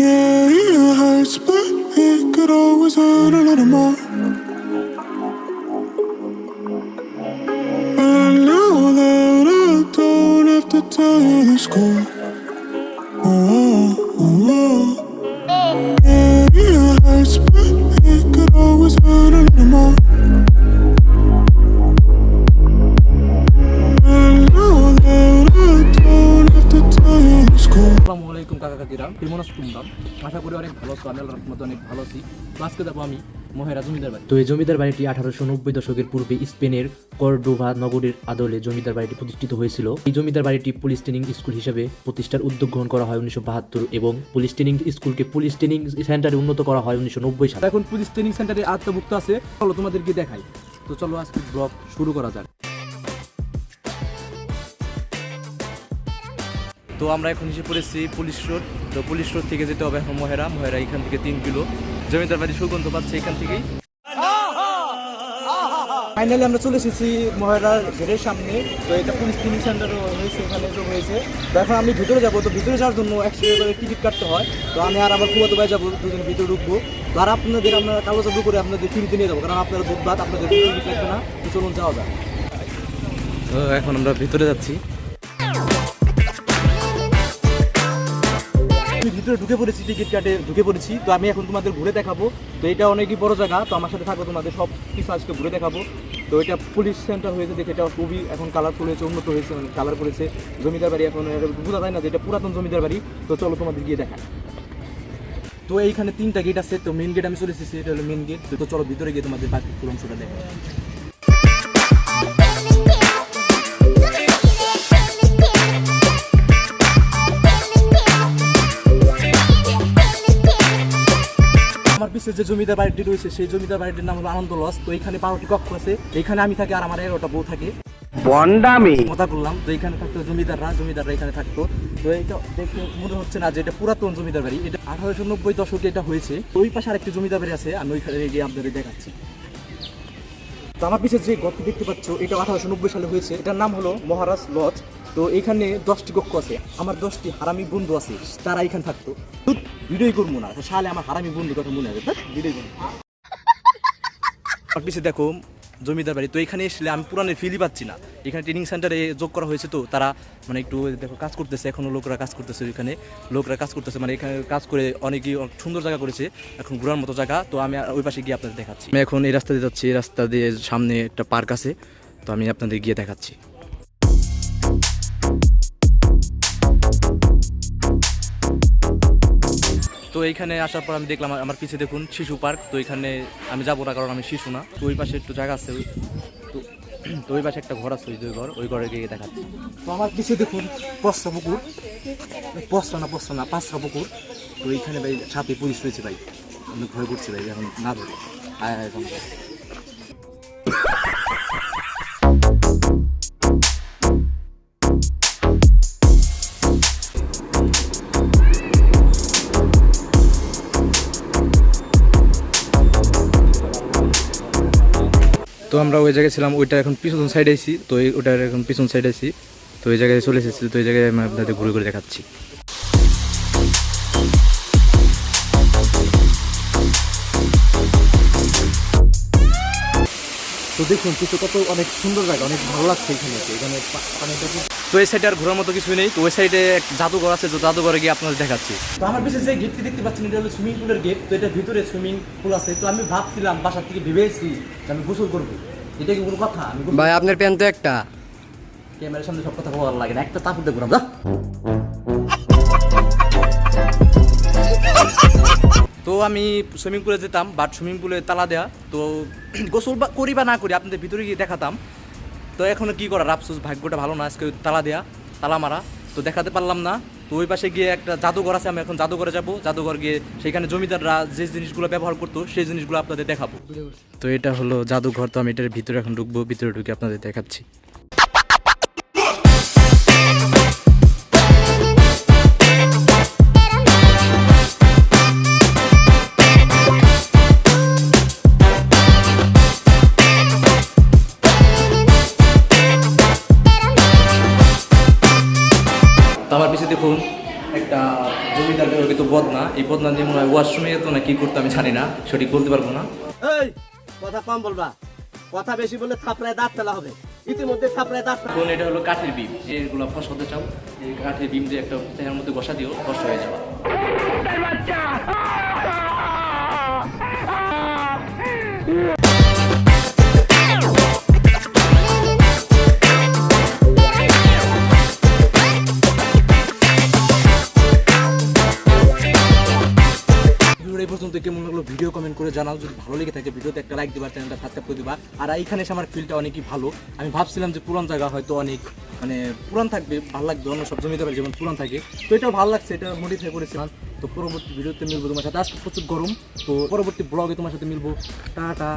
Yeah, it hurts, but it could always hurt a little more. And now that I don't have to tell you the score. Oh, oh, oh. Yeah, it hurts, but it could always hurt a little more. And now that I don't have to tell you the score. আসসালামু আলাইকুম কাকা কাকিরা, কেমন আছো তোমরা? আশা করি অনেক ভালো আছো। আমি আল্লাহর রহমতে অনেক ভালো আছি। তো আজকে যাবো আমি মহেরা জমিদার বাড়ি। তো এই জমিদার বাড়িটি 1890 দশকের পূর্বে স্পেনের কর্ডোভা নগরীর আদলে জমিদার বাড়িটি প্রতিষ্ঠিত হয়েছিল। এই জমিদার বাড়িটি পুলিশ ট্রেনিং স্কুল হিসেবে প্রতিষ্ঠার উদ্যোগ গ্রহণ করা হয় 1972 এবং পুলিশ ট্রেনিং স্কুলকে পুলিশ ট্রেনিং সেন্টারে উন্নত করা হয় 1990 সালে। এখন পুলিশ ট্রেনিং সেন্টারে আত্মভুক্ত আছে। চলো তোমাদেরকে দেখাই। তো চলো আজকে ব্লগ শুরু করা যাক। তো আমরা এখন এসে পড়েছি পুলিশ রোড। তো পুলিশ রোড থেকে যেতে হবে এখন মহেরা এখান থেকে 3 কিলো। জমিদার বাড়ি সুগন্ধ পাচ্ছে এখান থেকেই। ফাইনালি আমরা চলে এসেছি মহেরার গেটের সামনে। তো এটা পুলিশ ট্রেনিং সেন্টারও হয়েছে, এখানে তো হয়েছে। তো এখন আমি ভিতরে যাবো। তো ভিতরে যাওয়ার জন্য 100 টাকা করে টিকিট কাটতে হয়। তো আমি আর আমার ফুয়াতো ভাই যাবো, দুজন ভিতরে ঢুকবো। তো আর আপনাদের আমরা কাগজ চালু করে আপনাদের ফ্রিতে নিয়ে যাবো, কারণ আপনারা বুধবার আপনাদের টিকিট লাগবে না। তো চলুন যাওয়া যাক। তো এখন আমরা ভিতরে যাচ্ছি। আমি ভিতরে ঢুকে পড়েছি, টিকিট কাটে ঢুকে পড়েছি। তো আমি এখন তোমাদের ঘুরে দেখাবো। তো এটা অনেকই বড় জায়গা, তো আমার সাথে থাকবো, তোমাদের সব কিছু আজকে ঘুরে দেখাবো। তো এটা পুলিশ সেন্টার হয়েছে দেখে এটা খুবই এখন কালারফুল হয়েছে, উন্নত হয়েছে, কালার করেছে। জমিদার বাড়ি এখন বোঝা যায় না যে এটা পুরাতন জমিদার বাড়ি। তো চলো তোমাদের গিয়ে দেখায়। তো এইখানে 3টা গেট আছে। তো মেন গেট আমি চলে এসেছি, এটা হলো মেন গেট। তো চলো ভিতরে গিয়ে তোমাদের বাকি পুরো অংশটা দেখায়। আমার পিছিয়ে যে জমিদার বাড়িটি রয়েছে সেই জমিদার বাড়িটির নাম হলো আনন্দ লজ। তো এখানে 12টি কক্ষ আছে। এখানে আমি থাকি আর আমার 11টা বউ থাকে। বন্ডামি কথা বললাম। তো এখানে থাকতো জমিদাররা এখানে থাকতো। তো এটা দেখে মনে হচ্ছে না যে এটা পুরাতন জমিদার বাড়ি। এটা 1890 দশকে এটা হয়েছে। ওই পাশে আরেকটি জমিদার বাড়ি আছে, আমি ওইখানে গিয়ে আপনাদের দেখাচ্ছি। তো আমার পিছিয়ে যে ঘরটি দেখতে পাচ্ছ এটা 1890 সালে হয়েছে। এটার নাম হলো মহারাজ লজ। তো এখানে 10টি কক্ষ আছে। আমার 10টি হারামি বন্ধু আছে, তারা এখানে থাকতো। ভিডিওই করবো না, সালে আমার হারামি বন্ধু কথা মনে হবে। ভিডিও করবো। আমার পিছিয়ে দেখো জমিদার বাড়ি। তো এখানে এসলে আমি পুরানের ফিলই পাচ্ছি না। এখানে ট্রেনিং সেন্টারে যোগ করা হয়েছে, তো তারা মানে একটু দেখো কাজ করতেছে। এখনও লোকরা কাজ করতেছে, এখানে লোকরা কাজ করতেছে, মানে এখানে কাজ করে অনেকই সুন্দর জায়গা করেছে, এখন ঘোরার মতো জায়গা। তো আমি ওই পাশে গিয়ে আপনাদের দেখাচ্ছি। আমি এখন এই রাস্তা দিয়ে যাচ্ছি, এই রাস্তা দিয়ে সামনে একটা পার্ক আছে। তো আমি আপনাদের গিয়ে দেখাচ্ছি। তো এইখানে আসার পর আমি দেখলাম আমার পিছিয়ে দেখুন শিশু পার্ক। তো এখানে আমি যাবো না, কারণ আমি শিশু না। তো ওই পাশে একটু জায়গা আছে, তো ওই পাশে একটা ঘর আছে, ওই ঘরে গিয়ে দেখাচ্ছি। তো আমার পিছিয়ে দেখুন পাঁচটা পুকুর। তো এইখানে ভাই সাথে পুলিশ রয়েছে ভাই, আমি ভয় করছি ভাই এখন না ধরে। তো আমরা ওই জায়গায় ছিলাম, ওইটা এখন পিছন সাইডে আছি। তো ওইটার এখন পিছন সাইডে আছি। তো ওই জায়গায় চলে এসেছি। তো ওই জায়গায় আমি আপনাদের ঘুরে ঘুরে দেখাচ্ছি। তো দেখুন কিছু কত অনেক সুন্দর জায়গা, অনেক ভালো লাগছে এখানে। তো এই সাইডে আর ঘোরার মতো কিছুই নেই। তো ওই সাইডে এক জাদুঘর আছে, তো জাদুঘরে গিয়ে আপনাদের দেখাচ্ছি। তো আমার পিছনে যে গেটটি দেখতে পাচ্ছেন এটা হলো সুইমিং পুলের গেট। তো এটা ভিতরে সুইমিং পুল আছে। তো আমি ভাবছিলাম বাসার থেকে ভেবেছি যে আমি গোসল করবো। এটা কি কোনো কথা? ভাই আপনার প্যান্ট তো একটা। ক্যামেরার সামনে সব কথা ভালো লাগে না, একটা তাপুর দেখবো না। তো আমি সুইমিং পুলে যেতাম, বাট সুইমিং পুলে তালা দেওয়া। তো গোসল করি বা না করি আপনাদের ভিতরে গিয়ে দেখাতাম। তো এখনও কী করার, আফসোস ভাগ্যটা ভালো না, আজকে তালা দেওয়া, তালা মারা। তো দেখাতে পারলাম না। তো ওই পাশে গিয়ে একটা জাদুঘর আছে, আমি এখন জাদুঘরে যাবো। জাদুঘর গিয়ে সেখানে জমিদাররা যে জিনিসগুলো ব্যবহার করতো সেই জিনিসগুলো আপনাদের দেখাবো। তো এটা হলো জাদুঘর। তো আমি এটার ভিতরে এখন ঢুকবো, ভিতরে ঢুকে আপনাদের দেখাচ্ছি। আমার পিছিয়ে দেখুন একটা জমিদার কিন্তু বদনা, এই বদনা দিয়ে মনে হয় ওয়াশরুমে যেত না কি করতে আমি জানি না, সঠিক বলতে পারবো না। এই কথা কম বলবা, কথা বেশি বললে থাপড়ায় দাঁত ফেলা হবে। ইতিমধ্যে থাপড়ায় দাঁত এখন এটা হলো কাঠের বিম, এগুলো ফসাতে চাও, এই কাঠের বিম দিয়ে একটা দেহের মধ্যে বসা দিও, কষ্ট হয়ে যাবে। এই পর্যন্ত কেমন লাগলো ভিডিও কমেন্ট করে জানাও। যদি ভালো লেগে থাকে ভিডিওতে একটা লাইক দিবা, চ্যানেলটা সাবস্ক্রাইব করে দিবা। আর এইখানে এসে আমার ফিলটা অনেকই ভালো। আমি ভাবছিলাম যে পুরান জায়গা হয়তো অনেক মানে পুরান থাকবে, ভালো লাগবে, অন্য সব জমিতে পারে যেমন পুরান থাকে, তো এটাও ভালো লাগছে, এটা মডিফাই করেছিলাম। তো পরবর্তী ভিডিওতে মিলবো তোমার সাথে। আজকে প্রচুর গরম, তো পরবর্তী ব্লগে তোমার সাথে মিলবো। টাটা।